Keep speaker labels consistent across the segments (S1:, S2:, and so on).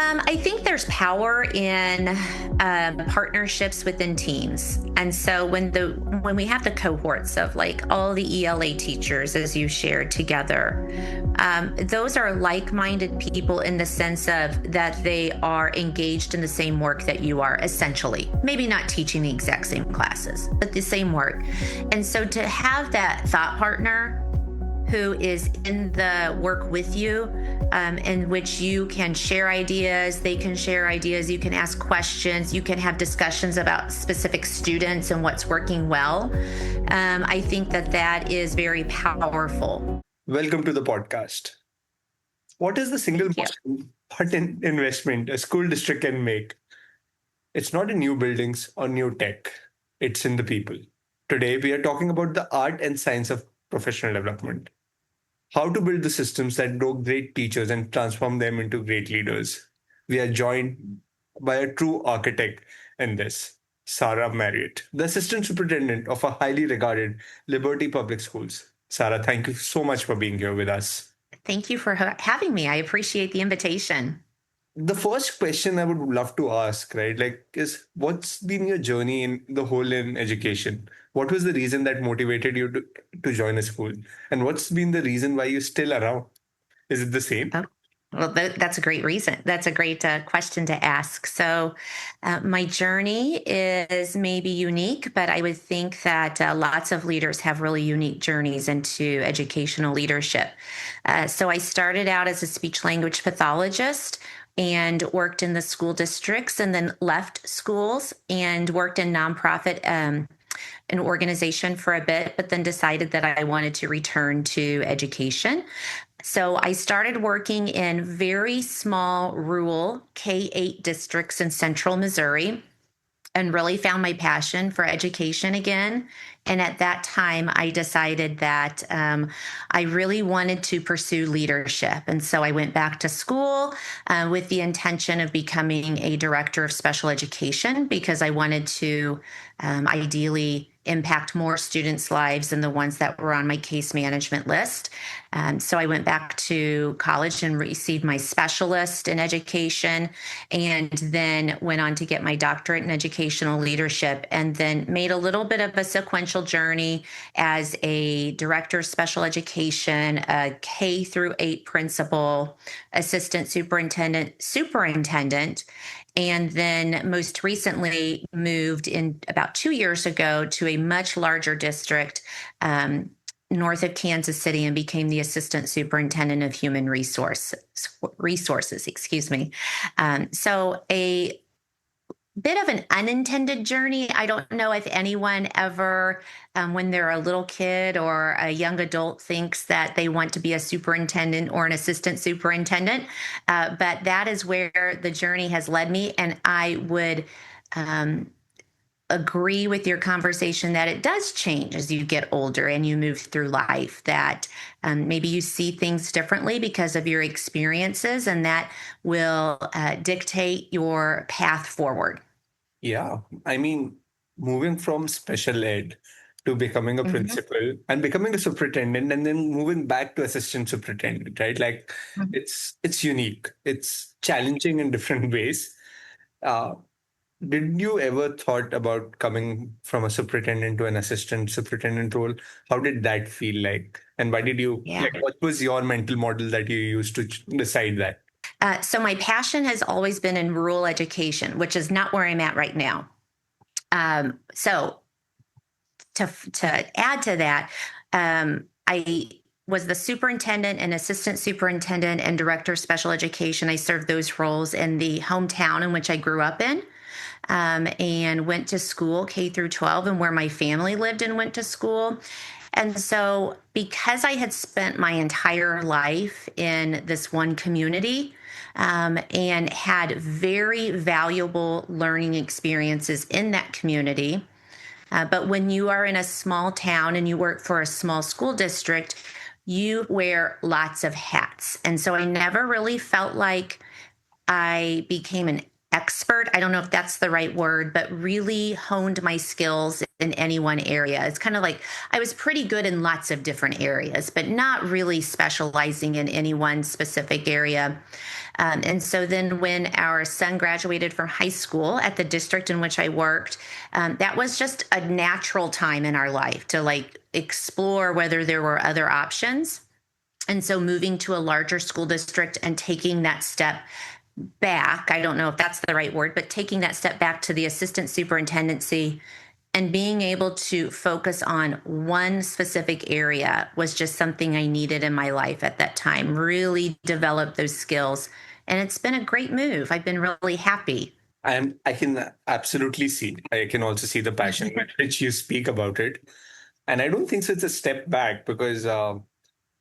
S1: I think there's power in partnerships within teams. And so when we have the cohorts of like all the ELA teachers, as you shared together, those are like-minded people in the sense of that they are engaged in the same work that you are, essentially. Maybe not teaching the exact same classes, but the same work. And so to have that thought partner who is in the work with you, in which you can share ideas, they can share ideas, you can ask questions, you can have discussions about specific students and what's working well. I think that is very powerful.
S2: Welcome to the podcast. What is the single most important investment a school district can make? It's not in new buildings or new tech, it's in the people. Today, we are talking about the art and science of professional development. How to build the systems that grow great teachers and transform them into great leaders. We are joined by a true architect in this, Sara Marriott, the assistant superintendent of a highly regarded Liberty Public Schools. Sara, thank you so much for being here with us.
S1: Thank you for having me. I appreciate the invitation.
S2: The first question I would love to ask, right, is what's been your journey in education? What was the reason that motivated you to join a school? And what's been the reason why you're still around? Is it the same?
S1: Oh, well, that's a great reason. That's a great question to ask. So my journey is maybe unique, but I would think that lots of leaders have really unique journeys into educational leadership. So I started out as a speech language pathologist and worked in the school districts, and then left schools and worked in nonprofit an organization for a bit, but then decided that I wanted to return to education. So I started working in very small rural K-8 districts in central Missouri and really found my passion for education again. And at that time, I decided that I really wanted to pursue leadership. And so I went back to school with the intention of becoming a director of special education because I wanted to ideally impact more students' lives than the ones that were on my case management list. So I went back to college and received my specialist in education, and then went on to get my doctorate in educational leadership, and then made a little bit of a sequential journey as a director of special education, a K through 8 principal, assistant superintendent, and then most recently moved in about 2 years ago to a much larger district north of Kansas City and became the assistant superintendent of human resources. So a bit of an unintended journey. I don't know if anyone ever, when they're a little kid or a young adult, thinks that they want to be a superintendent or an assistant superintendent, but that is where the journey has led me. And I would agree with your conversation that it does change as you get older and you move through life, that maybe you see things differently because of your experiences, and that will dictate your path forward.
S2: Yeah. I mean, moving from special ed to becoming a principal and becoming a superintendent and then moving back to assistant superintendent, right? It's unique. It's challenging in different ways. Uh, Did you ever thought about coming from a superintendent to an assistant superintendent role? How did that feel like? And why did you,
S1: Yeah.
S2: what was your mental model that you used to decide that?
S1: So my passion has always been in rural education, which is not where I'm at right now. So to add to that, I was the superintendent and assistant superintendent and director of special education. I served those roles in the hometown in which I grew up in. And went to school K through 12 and where my family lived and went to school. And so because I had spent my entire life in this one community and had very valuable learning experiences in that community, but when you are in a small town and you work for a small school district, you wear lots of hats. And so I never really felt like I became an expert. I don't know if that's the right word, but really honed my skills in any one area. It's kind of like I was pretty good in lots of different areas, but not really specializing in any one specific area. And so then when our son graduated from high school at the district in which I worked, that was just a natural time in our life to like explore whether there were other options. And so moving to a larger school district and taking that step back, I don't know if that's the right word, but taking that step back to the assistant superintendency and being able to focus on one specific area was just something I needed in my life at that time, really develop those skills. And it's been a great move. I've been really happy.
S2: I can absolutely see. I can also see the passion with which you speak about it. And I don't think so. It's a step back because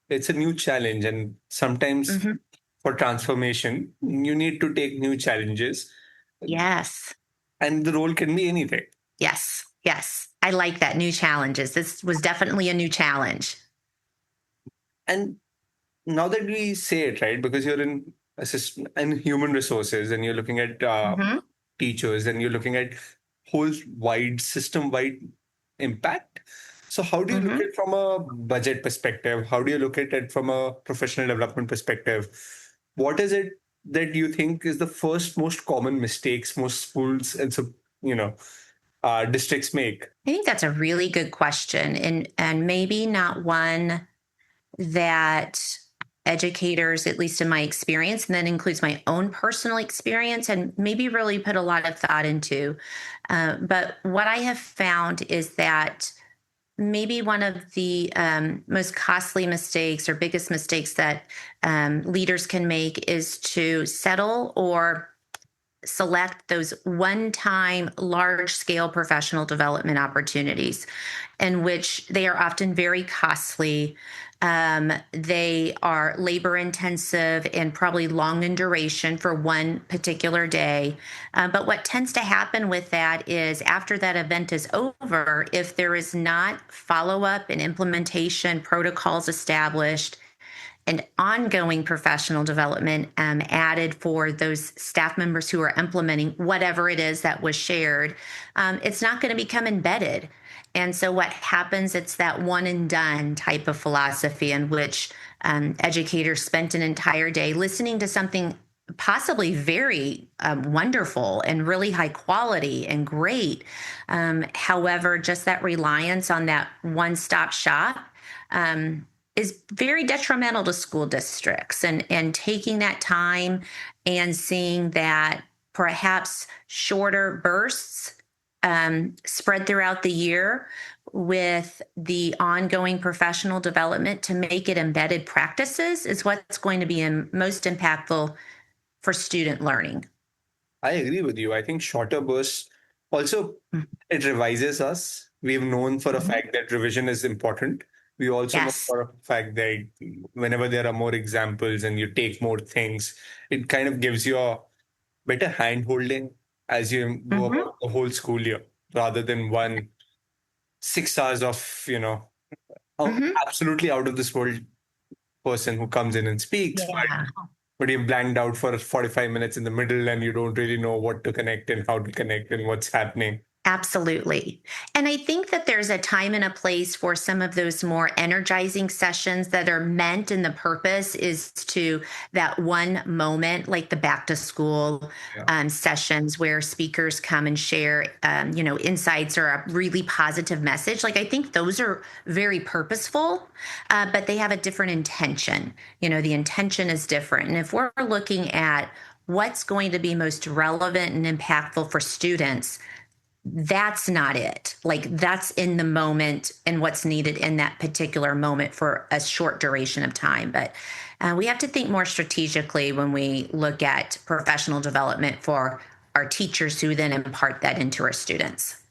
S2: it's a new challenge. And sometimes
S1: Mhm.
S2: for transformation, you need to take new challenges.
S1: Yes.
S2: And the role can be anything.
S1: Yes. Yes. I like that. New challenges. This was definitely a new challenge.
S2: And now that we say it, right, because you're in assistant and human resources and you're looking at
S1: Hmm.
S2: teachers and you're looking at whole wide system wide impact. So how do you look at
S1: Hmm.
S2: it from a budget perspective? How do you look at it from a professional development perspective? What is it that you think is the first most common mistakes most schools and so you know districts make?
S1: I think that's a really good question, and maybe not one that educators, at least in my experience, and that includes my own personal experience, and maybe really put a lot of thought into. But what I have found is that maybe one of the most costly mistakes or biggest mistakes that leaders can make is to settle or select those one time large scale professional development opportunities in which they are often very costly. They are labor intensive and probably long in duration for one particular day. But what tends to happen with that is after that event is over, if there is not follow up and implementation protocols established, and ongoing professional development added for those staff members who are implementing whatever it is that was shared, it's not going to become embedded. And so, what happens, it's that one and done type of philosophy in which educators spent an entire day listening to something possibly very wonderful and really high quality and great. However, just that reliance on that one stop shop is very detrimental to school districts, and taking that time and seeing that perhaps shorter bursts spread throughout the year with the ongoing professional development to make it embedded practices is what's going to be most impactful for student learning.
S2: I agree with you. I think shorter bursts also it revises us. We've known for a
S1: Mhm.
S2: fact that revision is important. We also know
S1: Yes.
S2: for a fact that whenever there are more examples and you take more things, it kind of gives you a better hand holding as you go
S1: Hmm.
S2: about the whole school year rather than 6 hours of,
S1: Hmm.
S2: absolutely out of this world person who comes in and speaks,
S1: Yeah.
S2: but you're blanked out for 45 minutes in the middle and you don't really know what to connect and how to connect and what's happening.
S1: Absolutely. And I think that there's a time and a place for some of those more energizing sessions that are meant, and the purpose is to that one moment, like the back to school
S2: Yeah.
S1: sessions where speakers come and share, insights or a really positive message. Like, I think those are very purposeful, but they have a different intention. The intention is different. And if we're looking at what's going to be most relevant and impactful for students, that's not it. Like, that's in the moment and what's needed in that particular moment for a short duration of time. But we have to think more strategically when we look at professional development for our teachers who then impart that into our students.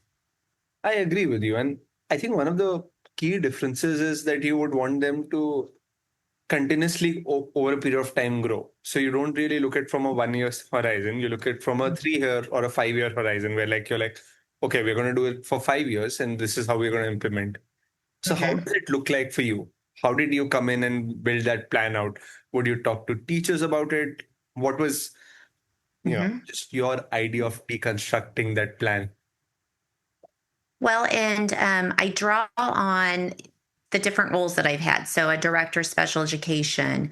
S2: I agree with you. And I think one of the key differences is that you would want them to continuously over a period of time grow. So you don't really look at from a 1 year horizon. You look at from a 3 year or a 5 year horizon where like you're like, okay, we're going to do it for 5 years and this is how we're going to implement. So how
S1: Hmm.
S2: does it look like for you? How did you come in and build that plan out? Would you talk to teachers about it? What was,
S1: Hmm.
S2: just your idea of deconstructing that plan?
S1: Well, and I draw on the different roles that I've had. So a director of special education,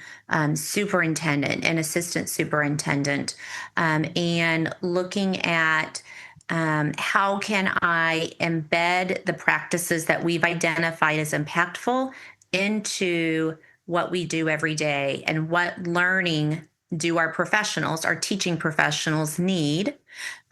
S1: superintendent, and assistant superintendent, and looking at how can I embed the practices that we've identified as impactful into what we do every day, and what learning do our professionals, our teaching professionals need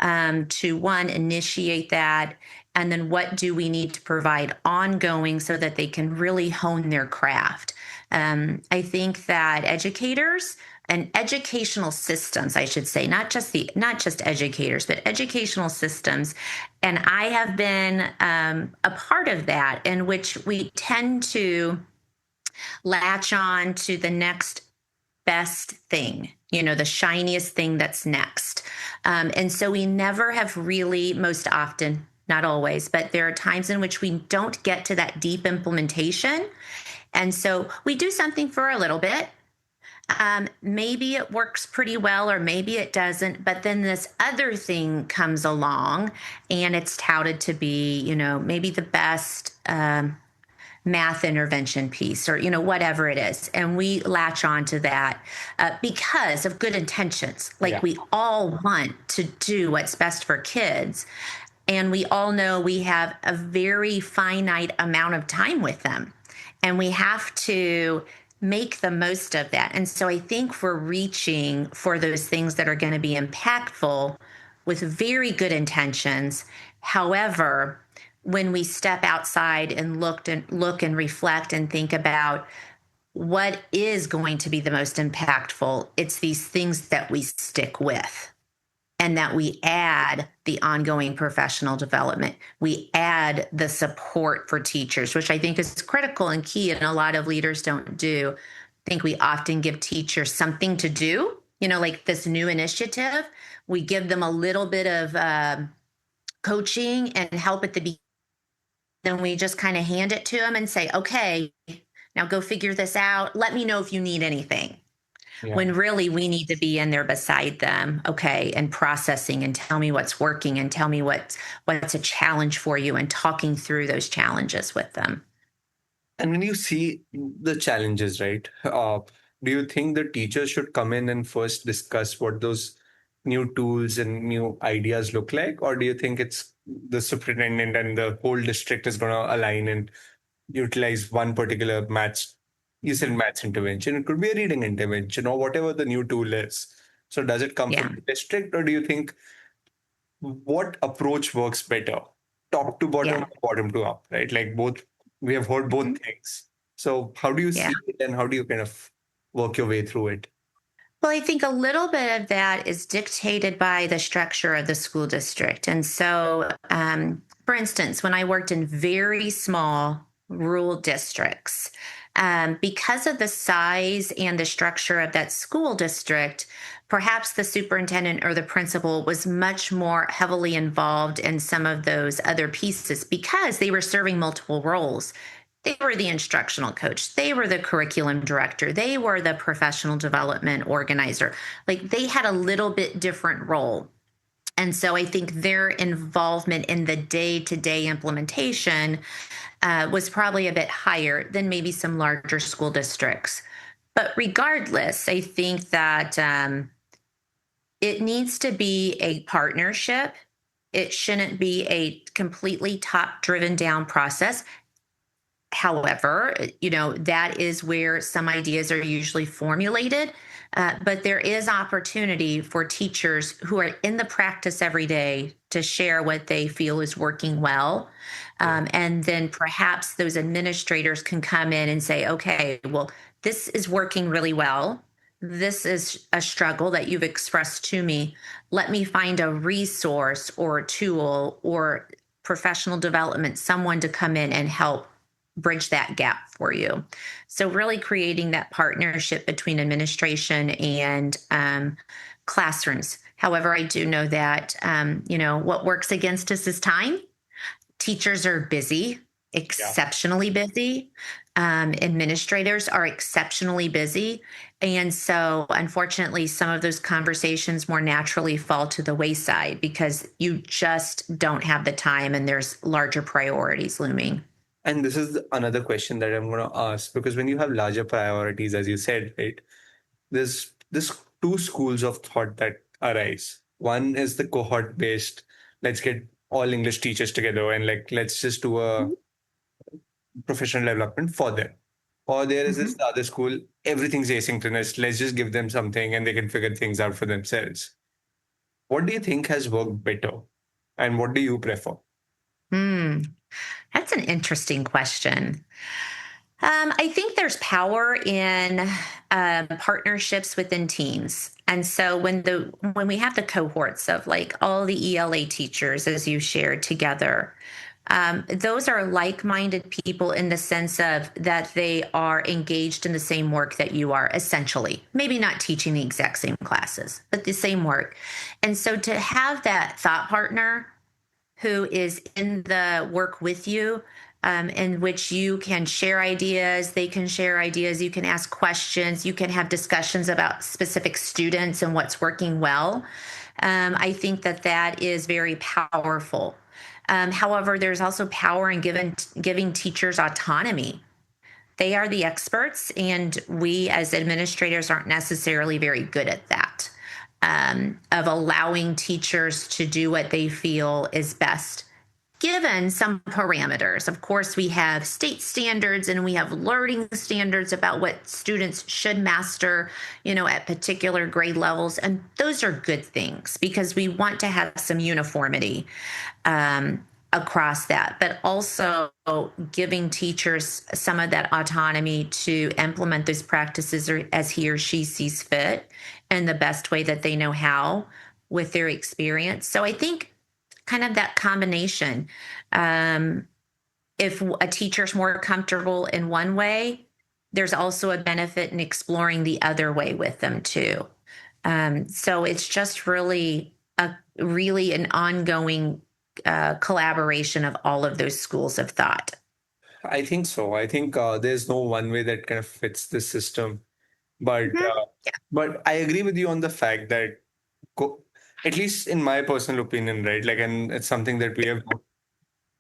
S1: to one, initiate that, and then what do we need to provide ongoing so that they can really hone their craft. I think that educators and educational systems, I should say, not just educators, but educational systems, and I have been a part of that, in which we tend to latch on to the next best thing, the shiniest thing that's next. And so we never have really, most often, not always, but there are times in which we don't get to that deep implementation. And so we do something for a little bit. Maybe it works pretty well, or maybe it doesn't. But then this other thing comes along, and it's touted to be, maybe the best math intervention piece, or whatever it is, and we latch on to that because of good intentions. Like, we all want to do what's best for kids, and we all know we have a very finite amount of time with them, and we have to make the most of that. And so I think we're reaching for those things that are going to be impactful with very good intentions. However, when we step outside and look and reflect and think about what is going to be the most impactful, it's these things that we stick with, and that we add the ongoing professional development. We add the support for teachers, which I think is critical and key, and a lot of leaders don't do. I think we often give teachers something to do, like this new initiative. We give them a little bit of coaching and help at the beginning. Then we just kind of hand it to them and say, okay, now go figure this out. Let me know if you need anything. Yeah. When really we need to be in there beside them, okay, and processing, and tell me what's working, and tell me what's a challenge for you, and talking through those challenges with them.
S2: And when you see the challenges, right, do you think the teachers should come in and first discuss what those new tools and new ideas look like? Or do you think it's the superintendent and the whole district is going to align and utilize one particular maths? You said maths intervention. It could be a reading intervention or whatever the new tool is. So does it come from the district, or do you think what approach works better? Top to bottom, bottom to up, right? Like both, we have heard both things. So how do you see it, and how do you kind of work your way through it?
S1: Well, I think a little bit of that is dictated by the structure of the school district. And so, for instance, when I worked in very small rural districts, because of the size and the structure of that school district, perhaps the superintendent or the principal was much more heavily involved in some of those other pieces, because they were serving multiple roles. They were the instructional coach. They were the curriculum director. They were the professional development organizer. Like, they had a little bit different role. And so I think their involvement in the day-to-day implementation was probably a bit higher than maybe some larger school districts. But regardless, I think that it needs to be a partnership. It shouldn't be a completely top-driven down process. However, that is where some ideas are usually formulated. But there is opportunity for teachers who are in the practice every day to share what they feel is working well. And then perhaps those administrators can come in and say, okay, well, this is working really well. This is a struggle that you've expressed to me. Let me find a resource or a tool or professional development, someone to come in and help bridge that gap for you. So really creating that partnership between administration and classrooms. However, I do know that, what works against us is time. Teachers are busy, exceptionally busy. Administrators are exceptionally busy. And so, unfortunately, some of those conversations more naturally fall to the wayside because you just don't have the time, and there's larger priorities looming.
S2: And this is another question that I'm going to ask, because when you have larger priorities, as you said, right, there's two schools of thought that arise. One is the cohort based, let's get all English teachers together and like let's just do a professional development for them. Or there is this
S1: Mhm.
S2: other school, everything's asynchronous. Let's just give them something and they can figure things out for themselves. What do you think has worked better? And what do you prefer?
S1: Hmm. That's an interesting question. I think there's power in partnerships within teams. And so when we have the cohorts of like all the ELA teachers, as you shared together, those are like-minded people in the sense of that they are engaged in the same work that you are, essentially. Maybe not teaching the exact same classes, but the same work. And so to have that thought partner who is in the work with you, in which you can share ideas, they can share ideas, you can ask questions, you can have discussions about specific students and what's working well. I think that that is very powerful. However, there's also power in giving teachers autonomy. They are the experts, and we as administrators aren't necessarily very good at that, of allowing teachers to do what they feel is best given some parameters. Of course, we have state standards and we have learning standards about what students should master, at particular grade levels. And those are good things because we want to have some uniformity across that, but also giving teachers some of that autonomy to implement those practices as he or she sees fit in the best way that they know how with their experience. So I think kind of that combination. Um, if a teacher's more comfortable in one way, there's also a benefit in exploring the other way with them too. So it's just really an ongoing collaboration of all of those schools of thought.
S2: I think so. I think there's no one way that kind of fits this system. But
S1: Mhm.
S2: but I agree with you on the fact that, co- at least in my personal opinion, right? Like, and it's something that we have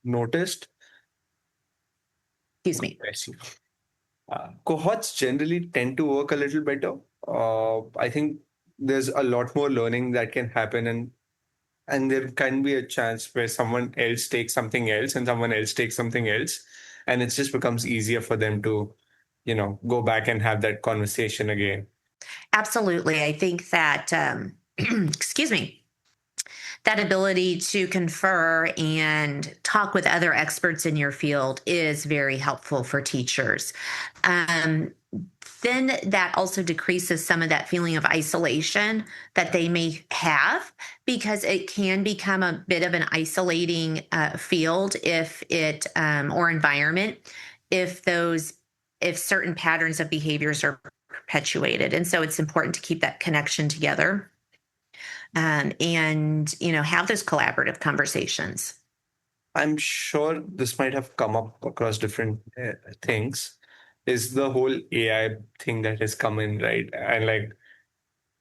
S2: noticed.
S1: Excuse me.
S2: I see. Cohorts generally tend to work a little better. I think there's a lot more learning that can happen, and there can be a chance where someone else takes something else and someone else takes something else, and it just becomes easier for them to, go back and have that conversation again.
S1: Absolutely. I think that, excuse me, that ability to confer and talk with other experts in your field is very helpful for teachers. Um, then that also decreases some of that feeling of isolation that they may have because it can become a bit of an isolating field if it or environment if those if certain patterns of behaviors are perpetuated, and so it's important to keep that connection together, and have those collaborative conversations.
S2: I'm sure this might have come up across different things. Is the whole AI thing that has come in, right? And like,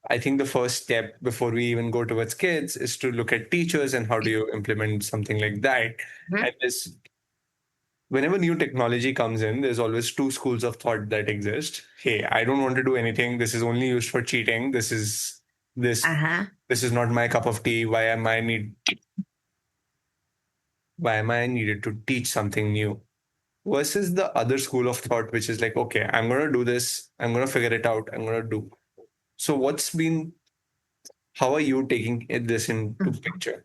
S2: I think the first step before we even go towards kids is to look at teachers and how do you implement something like that.
S1: Mhm.
S2: And this, whenever new technology comes in, there's always two schools of thought that exist. Hey, I don't want to do anything. This is only used for cheating. This
S1: Uh-huh.
S2: this is not my cup of tea. Why am I needed to teach something new? Versus the other school of thought, which is like, okay, I'm gonna do this, I'm gonna figure it out, I'm gonna do. So how are you taking this into picture?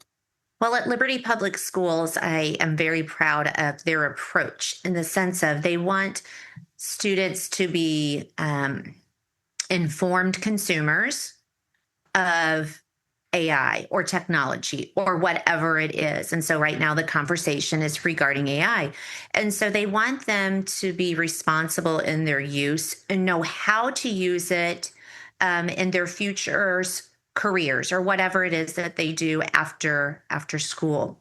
S1: Well, at Liberty Public Schools, I am very proud of their approach in the sense of they want students to be informed consumers of AI or technology or whatever it is. And so right now the conversation is regarding AI. And so they want them to be responsible in their use and know how to use it in their futures careers or whatever it is that they do after school,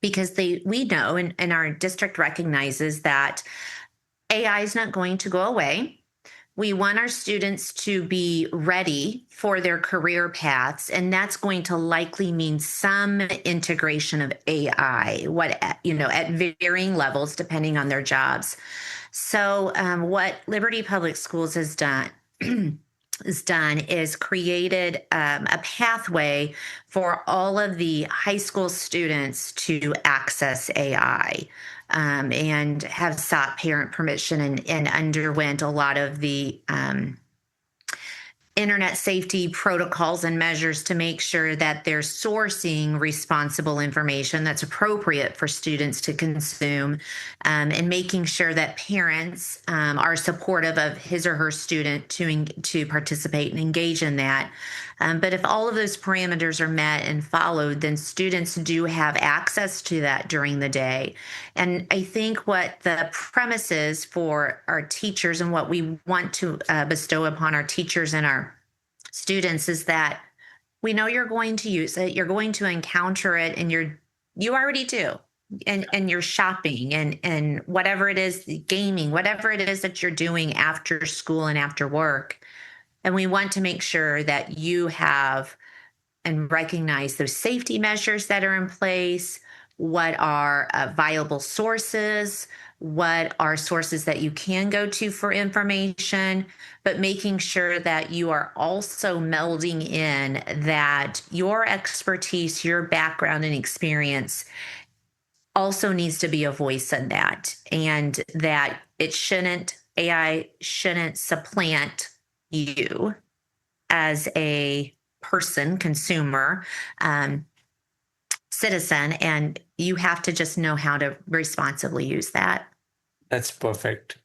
S1: because we know and our district recognizes that AI is not going to go away. We want our students to be ready for their career paths, and that's going to likely mean some integration of AI, at varying levels depending on their jobs. So, what Liberty Public Schools has done is created a pathway for all of the high school students to access AI, and have sought parent permission and underwent a lot of the internet safety protocols and measures to make sure that they're sourcing responsible information that's appropriate for students to consume, and making sure that parents are supportive of his or her student to participate and engage in that. But if all of those parameters are met and followed, then students do have access to that during the day. And I think what the premise is for our teachers and what we want to bestow upon our teachers and our students is that we know you're going to use it, you're going to encounter it, and you already do. And you're shopping and whatever it is, gaming, whatever it is that you're doing after school and after work. And we want to make sure that you have and recognize those safety measures that are in place. What are viable sources? What are sources that you can go to for information? But making sure that you are also melding in that your expertise, your background and experience also needs to be a voice in that, and that AI shouldn't supplant you as a person, consumer, um, citizen, and you have to just know how to responsibly use that.
S2: That's perfect.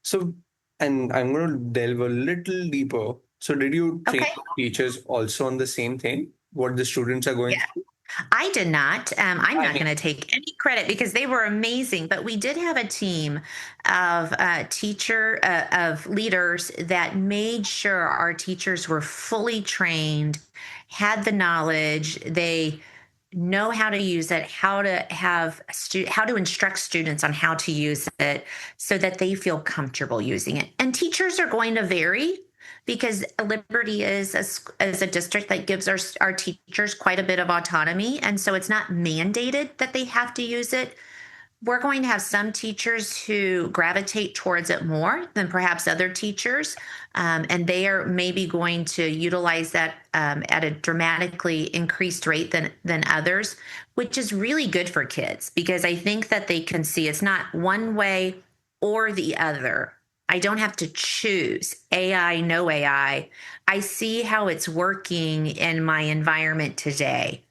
S2: So, and I'm going to delve a little deeper. So, did you train
S1: Okay.
S2: teachers also on the same thing? What the students are going
S1: Yeah.
S2: through?
S1: I did not. I'm
S2: I
S1: not
S2: mean,
S1: going to take any credit because they were amazing. But we did have a team of of leaders that made sure our teachers were fully trained, had the knowledge, they know how to use it, how to how to instruct students on how to use it so that they feel comfortable using it. And teachers are going to vary because Liberty is a district that gives our teachers quite a bit of autonomy. And so it's not mandated that they have to use it. We're going to have some teachers who gravitate towards it more than perhaps other teachers. And they are maybe going to utilize that at a dramatically increased rate than others, which is really good for kids because I think that they can see it's not one way or the other. I don't have to choose AI, no AI. I see how it's working in my environment today,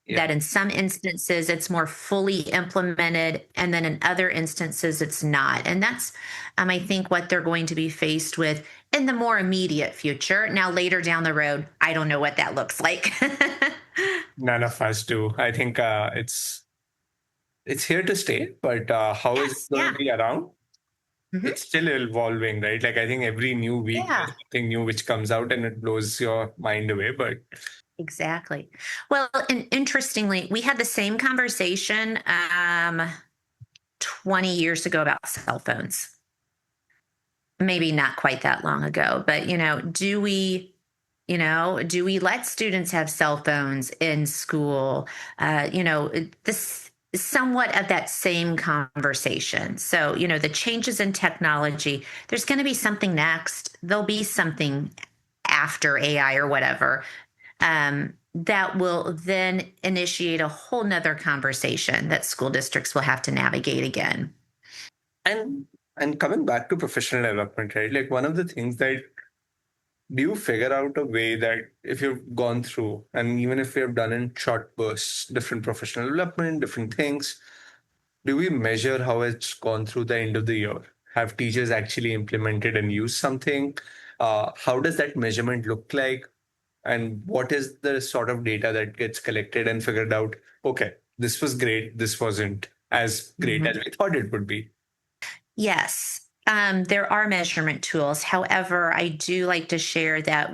S2: yeah,
S1: that in some instances it's more fully implemented and then in other instances it's not. And that's I think what they're going to be faced with in the more immediate future. Now later down the road, I don't know what that looks like.
S2: none of us do. I think it's here to stay, but how is it
S1: Yes,
S2: going
S1: yeah.
S2: to be around?
S1: Hmm.
S2: It's still evolving, right? Like I think every new week
S1: Yeah,
S2: there's something new which comes out and it blows your mind away. But
S1: exactly. Well, and interestingly, we had the same conversation 20 years ago about cell phones. Maybe not quite that long ago, but do we let students have cell phones in school? This is somewhat of that same conversation. So, the changes in technology, there's going to be something next. There'll be something after AI or whatever, that will then initiate a whole nother conversation that school districts will have to navigate again.
S2: and and coming back to professional development, right? Like one of the things that do you figure out a way that if you've gone through, and even if we have done in short bursts, different professional development, different things, do we measure how it's gone through the end of the year? Have teachers actually implemented and used something? How does that measurement look like? And what is the sort of data that gets collected and figured out? Okay, this was great. This wasn't as great as
S1: Mhm.
S2: we thought it would be.
S1: Yes, there are measurement tools. However, I do like to share that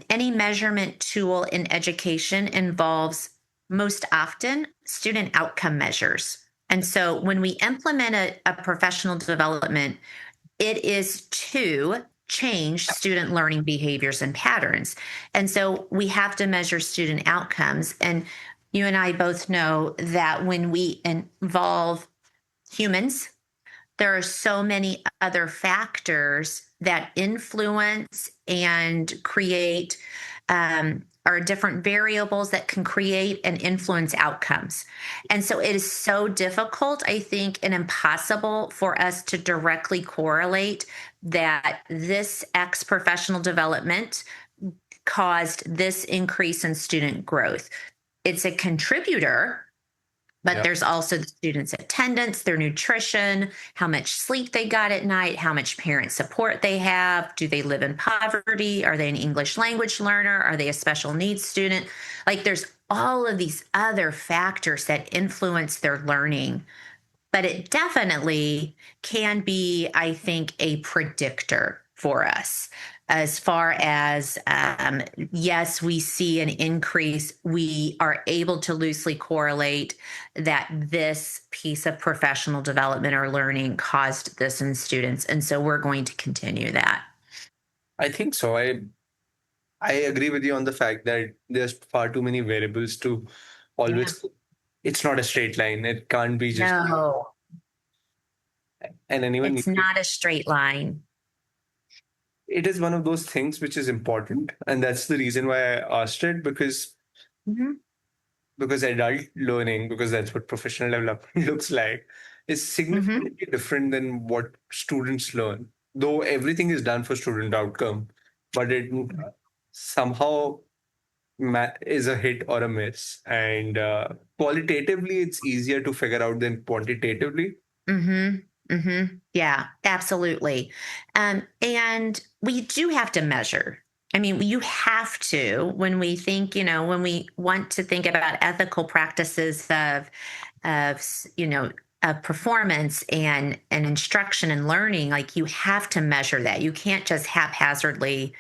S1: any measurement tool in education involves most often student outcome measures. And so when we implement a professional development, it is to change student learning behaviors and patterns. And so we have to measure student outcomes. And you and I both know that when we involve humans, there are so many other factors that influence and create are different variables that can create and influence outcomes. And so it is so difficult, I think, and impossible for us to directly correlate that this X professional development caused this increase in student growth. It's a contributor, but
S2: Yeah.
S1: there's also the students' attendance, their nutrition, how much sleep they got at night, how much parent support they have. Do they live in poverty? Are they an English language learner? Are they a special needs student? Like there's all of these other factors that influence their learning. But it definitely can be, I think, a predictor for us as far as, yes, we see an increase. We are able to loosely correlate that this piece of professional development or learning caused this in students. And so we're going to continue that.
S2: I think so. I agree with you on the fact that there's far too many variables to
S1: Yeah.
S2: always. It's not a straight line. It can't be just.
S1: No,
S2: And anyone.
S1: it's not a straight line.
S2: It is one of those things which is important, and that's the reason why I asked it,
S1: Mm-hmm.
S2: because adult learning, because that's what professional development looks like, is
S1: Mm-hmm.
S2: significantly different than what students learn. Though everything is done for student outcome, but it somehow is a hit or a miss. And qualitatively, it's easier to figure out than quantitatively.
S1: Mm-hmm. Mm-hmm. Yeah, absolutely. And we do have to measure. I mean, you have to when we think, when we want to think about ethical practices of of performance and instruction and learning, like you have to measure that. You can't just haphazardly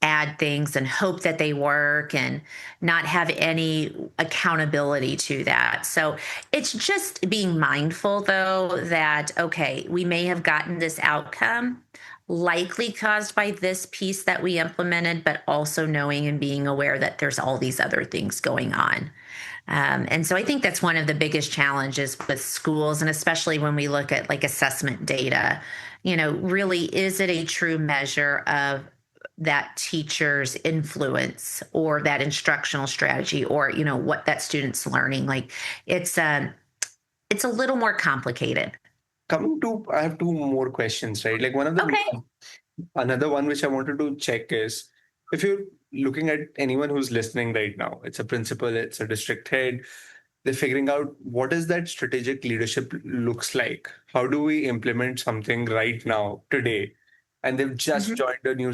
S1: add things and hope that they work and not have any accountability to that. So it's just being mindful, though, that, okay, we may have gotten this outcome likely caused by this piece that we implemented, but also knowing and being aware that there's all these other things going on. And so I think that's one of the biggest challenges with schools, and especially when we look at like assessment data, really, is it a true measure of that teacher's influence or that instructional strategy or what that student's learning? Like it's a little more complicated.
S2: I have two more questions, right? Like
S1: Okay.
S2: another one which I wanted to check is, if you're looking at anyone who's listening right now, it's a principal, it's a district head, they're figuring out what is that strategic leadership looks like. How do we implement something right now, today? And they've just
S1: Mhm.
S2: joined a new,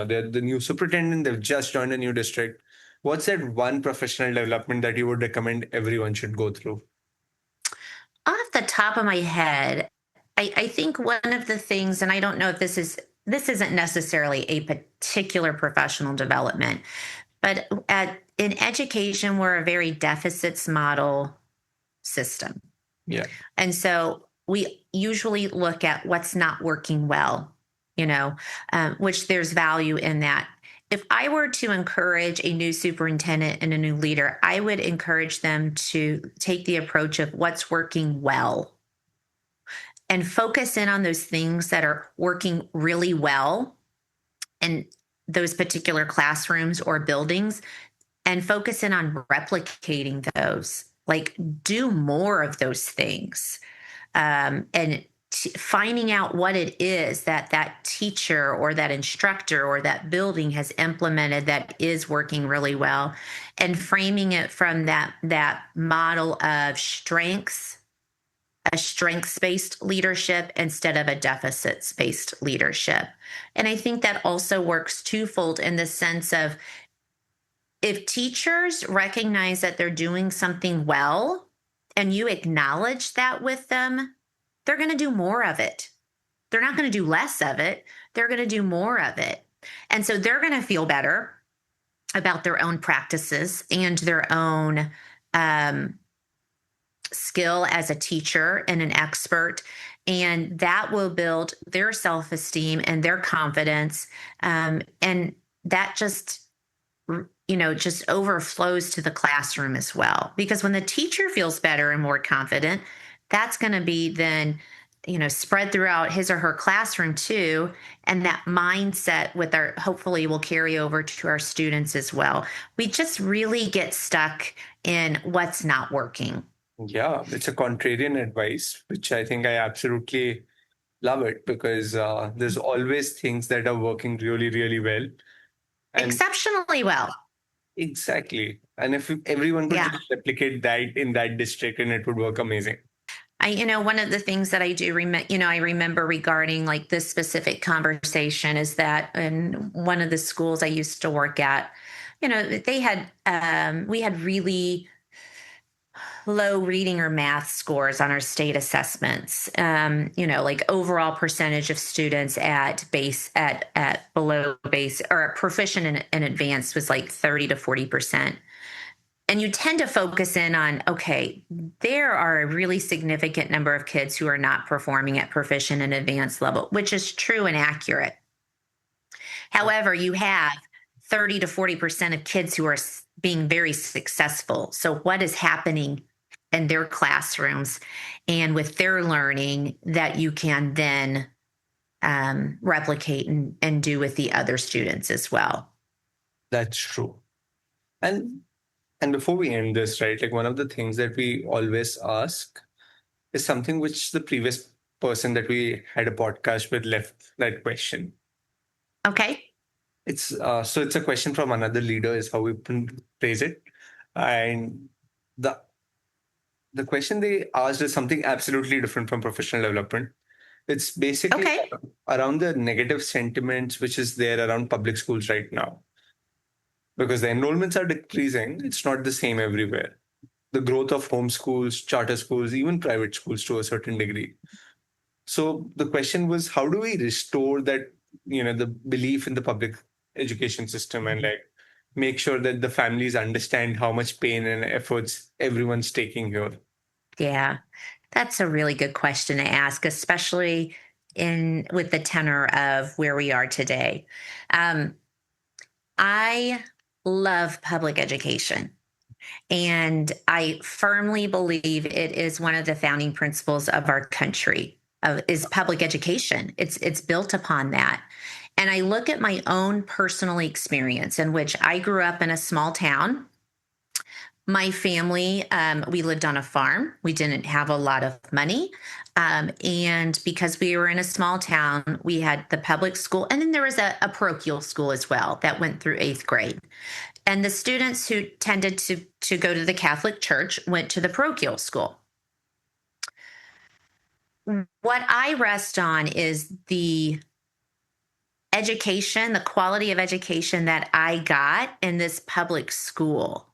S2: they're the new superintendent, they've just joined a new district. What's that one professional development that you would recommend everyone should go through?
S1: Off the top of my head, I think one of the things, and I don't know if this isn't necessarily a particular professional development, but in education, we're a very deficits model system.
S2: Yeah.
S1: And so we usually look at what's not working well, which there's value in that. If I were to encourage a new superintendent and a new leader, I would encourage them to take the approach of what's working well and focus in on those things that are working really well in those particular classrooms or buildings and focus in on replicating those. Like, do more of those things, and finding out what it is that that teacher or that instructor or that building has implemented that is working really well, and framing it from that model of strengths, a strengths-based leadership instead of a deficits-based leadership. And I think that also works twofold in the sense of, if teachers recognize that they're doing something well and you acknowledge that with them, they're going to do more of it. They're not going to do less of it. They're going to do more of it. And so they're going to feel better about their own practices and their own um, skill as a teacher and an expert. And that will build their self-esteem and their confidence. And that just overflows to the classroom as well. Because when the teacher feels better and more confident, that's going to be then, spread throughout his or her classroom too. And that mindset hopefully will carry over to our students as well. We just really get stuck in what's not working.
S2: Yeah, it's a contrarian advice, which I think I absolutely love it because there's always things that are working really, really well. And
S1: Exceptionally well.
S2: exactly. And if everyone could
S1: Yeah.
S2: just replicate that in that district, and it would work amazing.
S1: One of the things that I do I remember regarding like this specific conversation is that in one of the schools I used to work at, we had really low reading or math scores on our state assessments. Like overall percentage of students at below base or proficient and advanced was like 30 to 40%. And you tend to focus in on, okay, there are a really significant number of kids who are not performing at proficient and advanced level, which is true and accurate. However, you have 30 to 40% of kids who are being very successful. So, what is happening in their classrooms and with their learning that you can then replicate and do with the other students as well?
S2: That's true. And before we end this, right, like one of the things that we always ask is something which the previous person that we had a podcast with left that question.
S1: Okay.
S2: It's it's a question from another leader is how we phrase it. And the the question they asked is something absolutely different from professional development. It's basically
S1: Okay.
S2: around the negative sentiments which is there around public schools right now. Because the enrollments are decreasing, it's not the same everywhere. The growth of homeschools, charter schools, even private schools to a certain degree. So the question was, how do we restore that, the belief in the public education system and like make sure that the families understand how much pain and efforts everyone's taking here?
S1: Yeah, that's a really good question to ask, especially in with the tenor of where we are today. Um, I love public education, and I firmly believe it is one of the founding principles of our country. Is public education. It's built upon that. And I look at my own personal experience in which I grew up in a small town. My family, we lived on a farm. We didn't have a lot of money. And because we were in a small town, we had the public school. And then there was a parochial school as well that went through eighth grade. And the students who tended to go to the Catholic Church went to the parochial school. What I rest on is the education, the quality of education that I got in this public school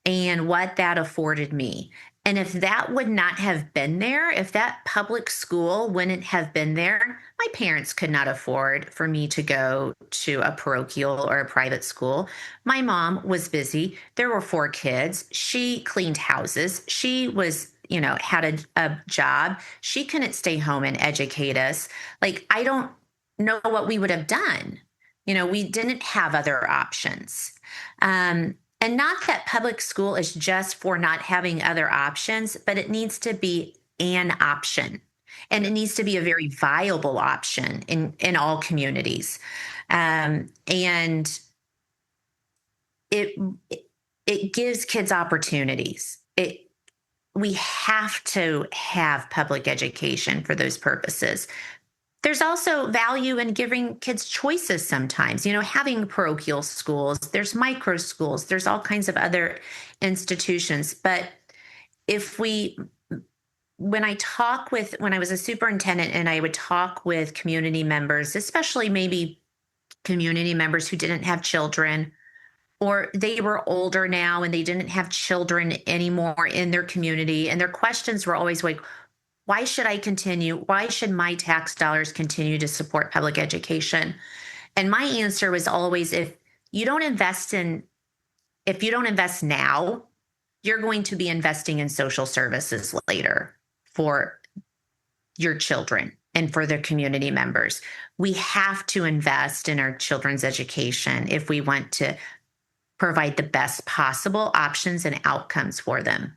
S1: and what that afforded me. And if that would not have been there, if that public school wouldn't have been there, my parents could not afford for me to go to a parochial or a private school. My mom was busy. There were 4 kids. She cleaned houses. She was, had a job. She couldn't stay home and educate us. Like, I don't know what we would have done. We didn't have other options. And not that public school is just for not having other options, but it needs to be an option. And it needs to be a very viable option in all communities. And it it gives kids opportunities. We have to have public education for those purposes. There's also value in giving kids choices sometimes, having parochial schools, there's micro schools, there's all kinds of other institutions. But if we, when I was a superintendent and I would talk with community members, especially maybe community members who didn't have children or they were older now and they didn't have children anymore in their community, and their questions were always like, why should I continue? Why should my tax dollars continue to support public education? And my answer was always, you don't invest now, you're going to be investing in social services later for your children and for their community members. We have to invest in our children's education if we want to provide the best possible options and outcomes for them.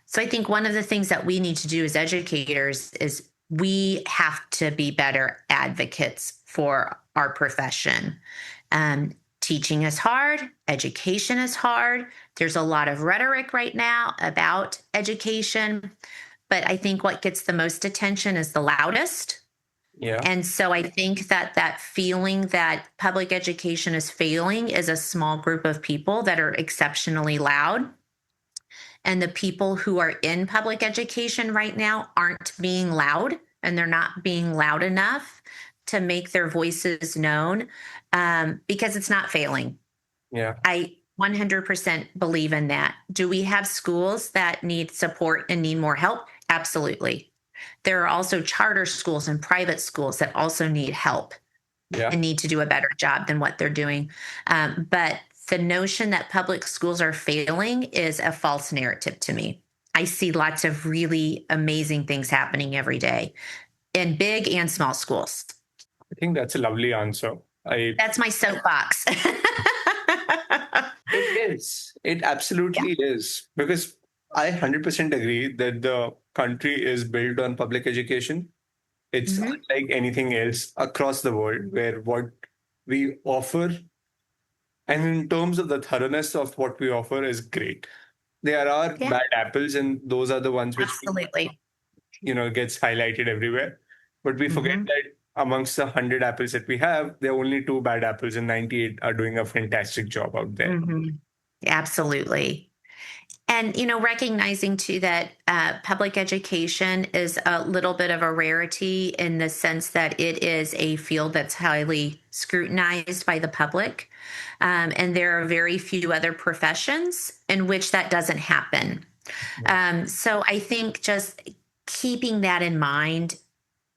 S1: So I think one of the things that we need to do as educators is we have to be better advocates for our profession. Teaching is hard, education is hard. There's a lot of rhetoric right now about education, but I think what gets the most attention is the loudest.
S2: Yeah.
S1: And so I think that that feeling that public education is failing is a small group of people that are exceptionally loud. And the people who are in public education right now aren't being loud, and they're not being loud enough to make their voices known, because it's not failing.
S2: Yeah.
S1: I 100% believe in that. Do we have schools that need support and need more help? Absolutely. There are also charter schools and private schools that also need help
S2: Yeah.
S1: and need to do a better job than what they're doing. But the notion that public schools are failing is a false narrative to me. I see lots of really amazing things happening every day in big and small schools.
S2: I think that's a lovely answer.
S1: That's my soapbox.
S2: It is. It absolutely is. Because I 100% agree that the country is built on public education. It's
S1: Mhm.
S2: unlike anything else across the world, where what we offer, and in terms of the thoroughness of what we offer, is great. There are
S1: Yeah,
S2: bad apples, and those are the ones which
S1: absolutely.
S2: gets highlighted everywhere. But we forget
S1: Hmm.
S2: that amongst the 100 apples that we have, there are only two bad apples, and 98 are doing a fantastic job out there.
S1: Hmm. Absolutely. And, recognizing too that public education is a little bit of a rarity in the sense that it is a field that's highly scrutinized by the public. And there are very few other professions in which that doesn't happen. So I think just keeping that in mind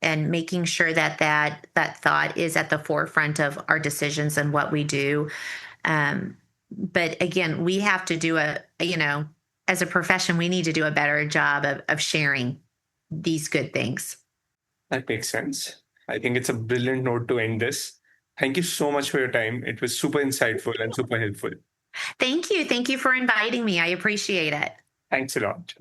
S1: and making sure that that thought is at the forefront of our decisions and what we do. But again, we have to do as a profession, we need to do a better job of sharing these good things.
S2: That makes sense. I think it's a brilliant note to end this. Thank you so much for your time. It was super insightful and super helpful.
S1: Thank you. Thank you for inviting me. I appreciate it.
S2: Thanks a lot.